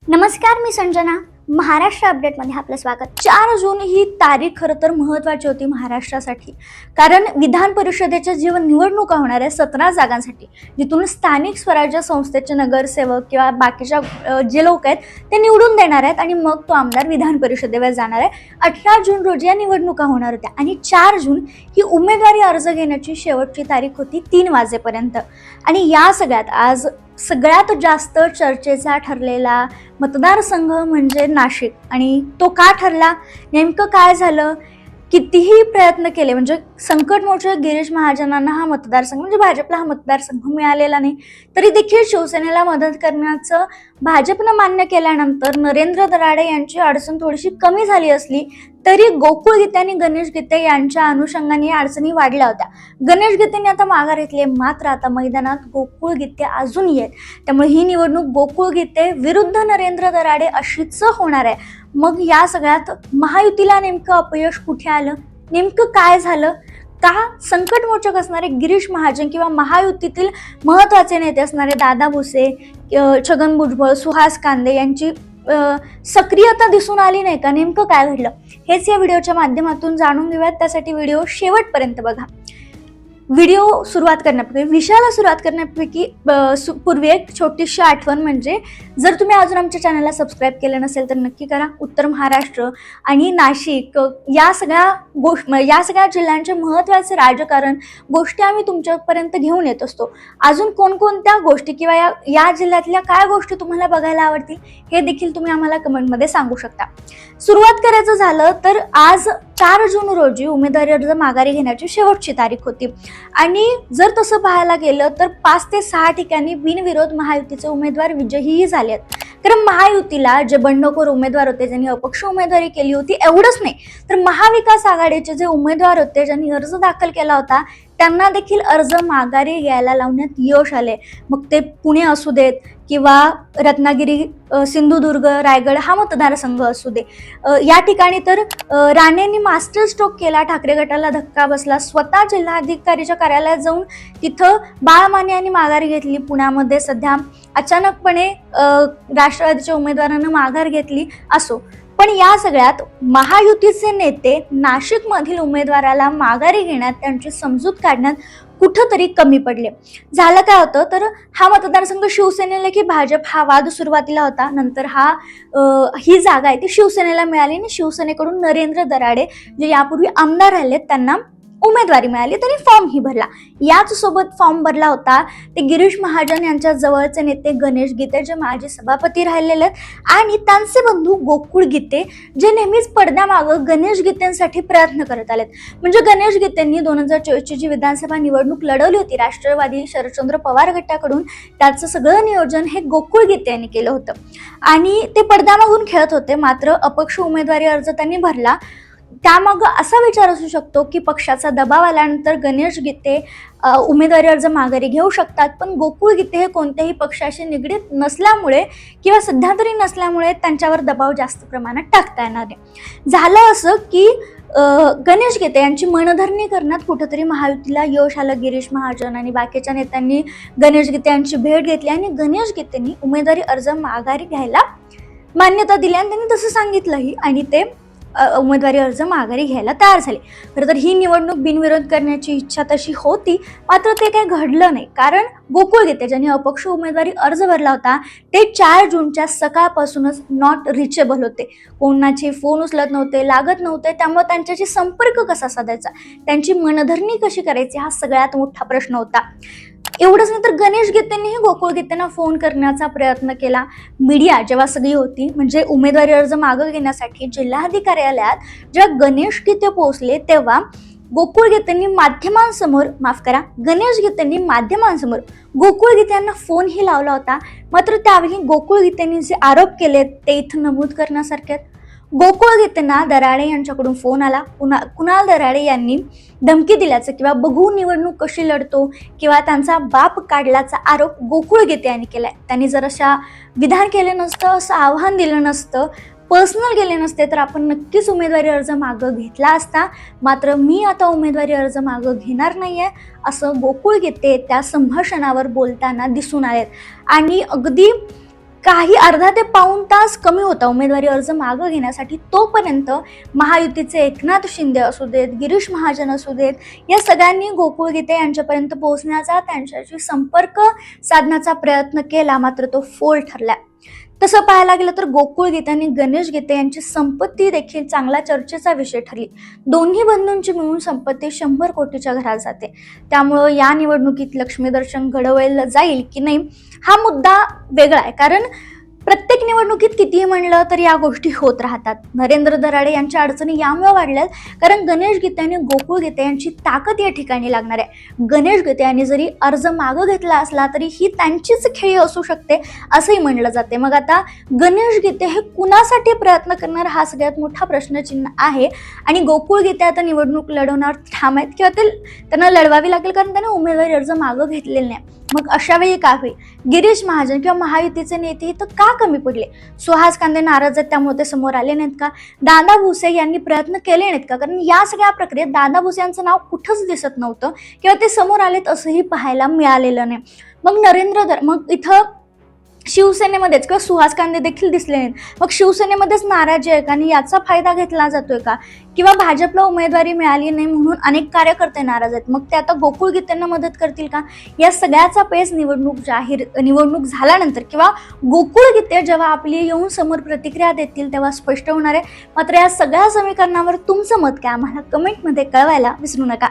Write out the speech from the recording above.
नमस्कार, मी संजना. महाराष्ट्र अपडेटमध्ये आपलं स्वागत. 4 जून ही तारीख खरं तर महत्त्वाची होती महाराष्ट्रासाठी. कारण विधान परिषदेच्या जेव्हा निवडणुका होणार आहे 17 जागांसाठी, जिथून स्थानिक स्वराज्य संस्थेचे नगरसेवक किंवा बाकीच्या जे लोक आहेत ते निवडून देणार आहेत आणि मग तो आमदार विधान परिषदेवर जाणार आहे. 18 जून रोजी या निवडणुका होणार होत्या आणि 4 जून ही उमेदवारी अर्ज घेण्याची शेवटची तारीख होती 3 वाजेपर्यंत. आणि या सगळ्यात आज सगळ्यात जास्त चर्चेचा ठरलेला मतदारसंघ म्हणजे नाशिक. आणि तो का ठरला, नेमकं काय झालं, कितीही प्रयत्न केले म्हणजे संकटमोठे गिरीश महाजनांना हा मतदारसंघ म्हणजे भाजपला हा मतदारसंघ मिळालेला नाही, तरी देखील शिवसेनेला मदत करण्याचं भाजपनं मान्य केल्यानंतर नरेंद्र दराडे यांची अडचण थोडीशी कमी झाली असली तरी गोकुळ गीते आणि गणेश गीते यांच्या अनुषंगाने अडचणी वाढल्या होत्या. गणेश गीतेंनी आता माघार घेतली, मात्र आता मैदानात गोकुळ गीते अजून येत. त्यामुळे ही निवडणूक गोकुळ गीते विरुद्ध नरेंद्र दराडे अशीच होणार आहे. मग या सगळ्यात महायुतीला नेमकं अपयश कुठे आलं, नेमकं काय झालं, का संकटमोचक असणारे गिरीश महाजन किंवा महायुतीतील महत्त्वाचे नेते असणारे दादा भुसे, छगन भुजबळ, सुहास कांदे यांची सक्रियता दिसून आली नाही का, नेमकं काय घडलं हेच या व्हिडिओच्या माध्यमातून जाणून घेऊयात. त्यासाठी व्हिडिओ शेवटपर्यंत बघा. व्हिडिओ सुरुवात करण्यापूर्वी विषयाला सुरुवात करण्यापैकी पूर्वी एक छोटीशी आठवण म्हणजे जर तुम्ही अजून आमच्या चॅनलला सबस्क्राईब केलं नसेल तर नक्की करा. उत्तर महाराष्ट्र आणि नाशिक या सगळ्या जिल्ह्यांचे महत्त्वाचे राजकारण गोष्टी आम्ही तुमच्यापर्यंत घेऊन येत असतो. अजून कोणकोणत्या गोष्टी किंवा या जिल्ह्यातल्या काय गोष्टी तुम्हाला बघायला आवडतील हे देखील तुम्ही आम्हाला कमेंटमध्ये सांगू शकता. सुरुवात करायचं झालं तर आज 4 जून रोजी उमेदवारी अर्ज माघारी घेण्याची शेवटची तारीख होती आणि जर तसं पाहायला गेलं तर 5 ते 6 ठिकाणी बिनविरोध महायुतीचे उमेदवार विजयीही झाले आहेत. कारण महायुतीला जे बंडखोर उमेदवार होते ज्यांनी अपक्ष उमेदवारी केली होती एवढंच नाही तर महाविकास आघाडीचे जे उमेदवार होते ज्यांनी अर्ज दाखल केला होता त्यांना देखील अर्ज माघारी घ्यायला लावण्यात यश आले. मग ते पुणे असू देत किंवा रत्नागिरी, सिंधुदुर्ग, रायगड हा मतदारसंघ असू दे, या ठिकाणी तर राणेंनी मास्टर स्ट्रोक केला. ठाकरे गटाला धक्का बसला. स्वतः जिल्हाधिकारीच्या कार्यालयात जाऊन तिथं बाळ माने यांनी माघार घेतली. पुण्यामध्ये सध्या अचानकपणे राष्ट्रवादीच्या उमेदवारांना माघार घेतली. असो, पण या सगळ्यात महायुतीचे नेते नाशिकमधील उमेदवाराला माघारी घेण्यात, त्यांची समजूत काढण्यात कुठंतरी कमी पडले. झालं काय होतं तर हा मतदारसंघ शिवसेनेला की भाजप हा वाद सुरुवातीला होता. नंतर ही जागा आहे ती शिवसेनेला मिळाली आणि शिवसेनेकडून नरेंद्र दराडे जे यापूर्वी आमदार राहिले त्यांना उमेदवारी मिळाली. त्यांनी फॉर्मही भरला. याच सोबत फॉर्म भरला होता ते गिरीश महाजन यांच्या जवळचे नेते गणेश गीते जे माजी सभापती राहिलेले आहेत आणि त्यांचे बंधू गोकुळ गीते जे नेहमीच पडद्यामागं गणेश गीतेंसाठी प्रयत्न करत आलेत. म्हणजे गणेश गीतेंनी 2024 ची विधानसभा निवडणूक लढवली होती राष्ट्रवादी शरदचंद्र पवार गटाकडून. त्याचं सगळं नियोजन हे गोकुळ गीते यांनी केलं होतं आणि ते पडद्यामागून खेळत होते. मात्र अपक्ष उमेदवारी अर्ज त्यांनी भरला. त्यामागं असा विचार असू शकतो की पक्षाचा दबाव आल्यानंतर गणेश गीते उमेदवारी अर्ज माघारी घेऊ शकतात, पण गोकुळ गीते हे कोणत्याही पक्षाशी निगडीत नसल्यामुळे किंवा सध्या तरी नसल्यामुळे त्यांच्यावर दबाव जास्त प्रमाणात टाकता येणार आहे. झालं असं की गणेश गीते यांची मनधरणी करण्यात कुठंतरी महायुतीला यश आलं. गिरीश महाजन आणि बाकीच्या नेत्यांनी गणेश गीते यांची भेट घेतली आणि गणेश गीतेंनी उमेदवारी अर्ज माघारी घ्यायला मान्यता दिली आणि त्यांनी तसं सांगितलंही आणि ते उमेदवारी अर्ज माघारी घ्यायला तयार झाले. खरं तर ही निवडणूक बिनविरोध करण्याची इच्छा तशी होती, मात्र ते काही घडलं नाही. कारण गोकुळ गीते ज्यांनी अपक्ष उमेदवारी अर्ज भरला होता ते 4 जूनच्या सकाळपासूनच नॉट रिचेबल होते. कोणाचे फोन उचलत नव्हते, लागत नव्हते. त्यामुळे त्यांच्याशी संपर्क कसा साधायचा, त्यांची मनधरणी कशी करायची हा सगळ्यात मोठा प्रश्न होता. एवढंच नाही तर गणेश गीतेंनीही गोकुळ गीतेंना फोन करण्याचा प्रयत्न केला. मीडिया जेव्हा सगळी होती म्हणजे उमेदवारी अर्ज मागं घेण्यासाठी जिल्हाधिकारी कार्यालयात जेव्हा गणेश गीते पोहोचले तेव्हा गणेश गीतेंनी माध्यमांसमोर गोकुळ गीते यांना फोनही लावला होता. मात्र त्यावेळी गोकुळ गीतेंनी जे आरोप केले ते इथं नमूद करण्यासारखे. गोकुळ गीतेंना दराडे यांच्याकडून फोन आला. कुणाल दराडे यांनी धमकी दिल्याचं किंवा बघू निवडणूक कशी लढतो किंवा त्यांचा बाप काढल्याचा आरोप गोकुळ गीते यांनी केलाय. त्यांनी जर अशा विधान केलं नसतं, असं आव्हान दिलं नसतं, पर्सनल गेले नसते तर आपण नक्कीच उमेदवारी अर्ज मागं घेतला असता. मात्र मी आता उमेदवारी अर्ज मागं घेणार नाहीये असं गोकुळ गीते त्या संभाषणावर बोलताना दिसून आलेत. आणि अगदी काही अर्धा ते पाऊण तास कमी होता उमेदवारी अर्ज मागं घेण्यासाठी, तोपर्यंत महायुतीचे एकनाथ शिंदे असू देत, गिरीश महाजन असू देत, या सगळ्यांनी गोकुळ गीते यांच्यापर्यंत पोहोचण्याचा, त्यांच्याशी संपर्क साधण्याचा प्रयत्न केला, मात्र तो फोल ठरला. तसं पाहायला गेलं तर गोकुळ गीते आणि गणेश गीते यांची संपत्ती देखील चांगला चर्चेचा विषय ठरली. दोन्ही बंधूंची मिळून संपत्ती 100 कोटीच्या घरात जाते. त्यामुळं या निवडणुकीत लक्ष्मी दर्शन घडवलं जाईल की नाही हा मुद्दा वेगळा आहे, कारण प्रत्येक निवडणुकीत कितीही म्हणलं तर या गोष्टी होत राहतात. नरेंद्र दराडे यांच्या अडचणी यामुळे वाढल्यात कारण गणेश गीते आणि गोकुळ गीते यांची ताकद या ठिकाणी लागणार आहे. गणेश गीते यांनी जरी अर्ज मागं घेतला असला तरी ही त्यांचीच खेळी असू शकते असंही म्हणलं जाते. मग आता गणेश गीते हे कुणासाठी प्रयत्न करणार हा सगळ्यात मोठा प्रश्नचिन्ह आहे. आणि गोकुळ गीते आता निवडणूक लढवणार ठाम आहेत किंवा त्यांना लढवावी लागेल कारण त्यांनी उमेदवारी अर्ज मागं घेतलेले नाही. मग अशा वेळी काय होईल? गिरीश महाजन किंवा महायुतीचे नेते इथं का कमी पडले? सुहास कांदे नाराज आहेत त्यामुळे ते समोर आले नाहीत का? दादा भुसे यांनी प्रयत्न केले नाहीत का? कारण या सगळ्या प्रक्रियेत दादा भुसे यांचं नाव कुठंच दिसत नव्हतं किंवा ते समोर आलेत असंही पाहायला मिळालेलं नाही. मग इथं शिवसेनेमध्येच किंवा सुहास कांदे देखील दिसले नाहीत. मग शिवसेनेमध्येच नाराजी आहे का आणि याचा फायदा घेतला जातोय का? किंवा भाजपला उमेदवारी मिळाली नाही म्हणून अनेक कार्यकर्ते नाराज आहेत, मग ते आता गोकुळ गीतेंना मदत करतील का? या सगळ्याचा पेच निवडणूक झाल्यानंतर किंवा गोकुळ गीते जेव्हा आपली येऊन समोर प्रतिक्रिया देतील तेव्हा स्पष्ट होणार आहे. मात्र या सगळ्या समीकरणावर तुमचं मत काय आम्हाला कमेंटमध्ये कळवायला विसरू नका.